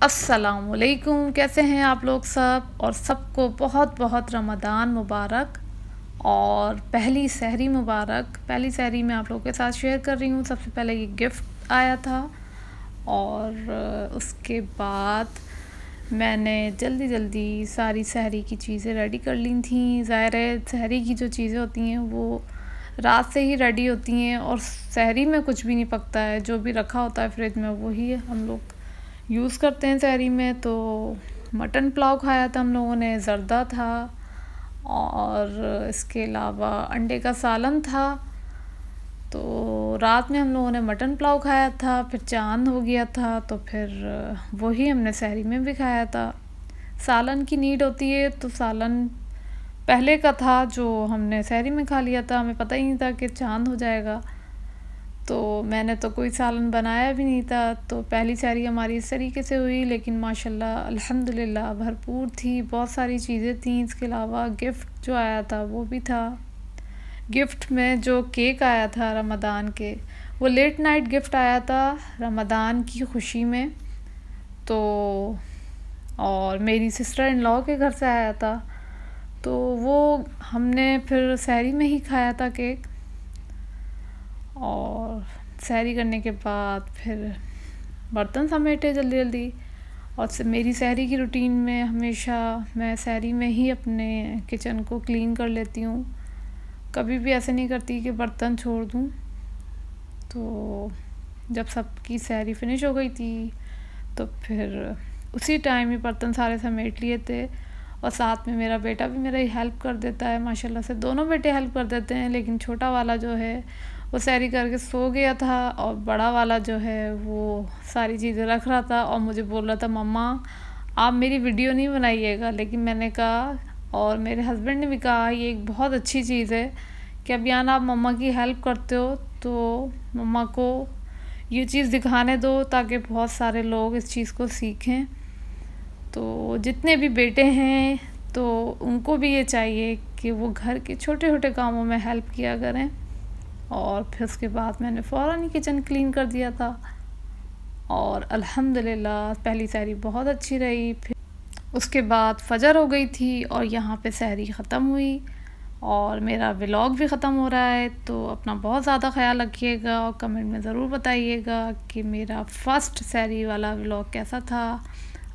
अस्सलामुअलैकुम, कैसे हैं आप लोग सब। और सबको बहुत बहुत रमज़ान मुबारक और पहली सहरी मुबारक। पहली सहरी मैं आप लोगों के साथ शेयर कर रही हूँ। सबसे पहले ये गिफ्ट आया था और उसके बाद मैंने जल्दी जल्दी सारी सहरी की चीज़ें रेडी कर ली थी। ज़ाहिर है सहरी की जो चीज़ें होती हैं वो रात से ही रेडी होती हैं और सहरी में कुछ भी नहीं पकता है। जो भी रखा होता है फ्रिज में वही हम लोग यूज़ करते हैं सहरी में। तो मटन पुलाव खाया था हम लोगों ने, ज़र्दा था और इसके अलावा अंडे का सालन था। तो रात में हम लोगों ने मटन पुलाव खाया था, फिर चांद हो गया था तो फिर वही हमने सहरी में भी खाया था। सालन की नीड होती है तो सालन पहले का था जो हमने सहरी में खा लिया था। हमें पता ही नहीं था कि चांद हो जाएगा, तो मैंने तो कोई सालन बनाया भी नहीं था। तो पहली सहरी हमारी इस तरीके से हुई, लेकिन माशाल्लाह अल्हम्दुलिल्लाह भरपूर थी, बहुत सारी चीज़ें थी। इसके अलावा गिफ्ट जो आया था वो भी था। गिफ्ट में जो केक आया था रमज़ान के, वो लेट नाइट गिफ्ट आया था रमज़ान की खुशी में। तो और मेरी सिस्टर इन लॉ के घर से आया था, तो वो हमने फिर सहरी में ही खाया था केक। और सहरी करने के बाद फिर बर्तन समेटे जल्दी जल्दी। और मेरी सहरी की रूटीन में हमेशा मैं सहरी में ही अपने किचन को क्लीन कर लेती हूँ, कभी भी ऐसे नहीं करती कि बर्तन छोड़ दूँ। तो जब सबकी सहरी फिनिश हो गई थी तो फिर उसी टाइम ही बर्तन सारे समेट लिए थे। और साथ में मेरा बेटा भी मेरा हेल्प कर देता है, माशाल्लाह से दोनों बेटे हेल्प कर देते हैं। लेकिन छोटा वाला जो है वो सहरी करके सो गया था और बड़ा वाला जो है वो सारी चीज़ें रख रहा था और मुझे बोल रहा था मम्मा आप मेरी वीडियो नहीं बनाइएगा। लेकिन मैंने कहा और मेरे हस्बैंड ने भी कहा ये एक बहुत अच्छी चीज़ है कि अब यान आप मम्मा की हेल्प करते हो तो मम्मा को ये चीज़ दिखाने दो ताकि बहुत सारे लोग इस चीज़ को सीखें। तो जितने भी बेटे हैं तो उनको भी ये चाहिए कि वो घर के छोटे छोटे कामों में हेल्प किया करें। और फिर उसके बाद मैंने फ़ौरन ही किचन क्लीन कर दिया था और अल्हम्दुलिल्लाह पहली सहरी बहुत अच्छी रही। फिर उसके बाद फजर हो गई थी और यहाँ पे सहरी ख़त्म हुई और मेरा व्लॉग भी ख़त्म हो रहा है। तो अपना बहुत ज़्यादा ख्याल रखिएगा और कमेंट में ज़रूर बताइएगा कि मेरा फ़र्स्ट सहरी वाला व्लॉग कैसा था।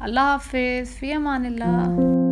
अल्लाह हाफ़िज़, फ़ी अमानिल्लाह।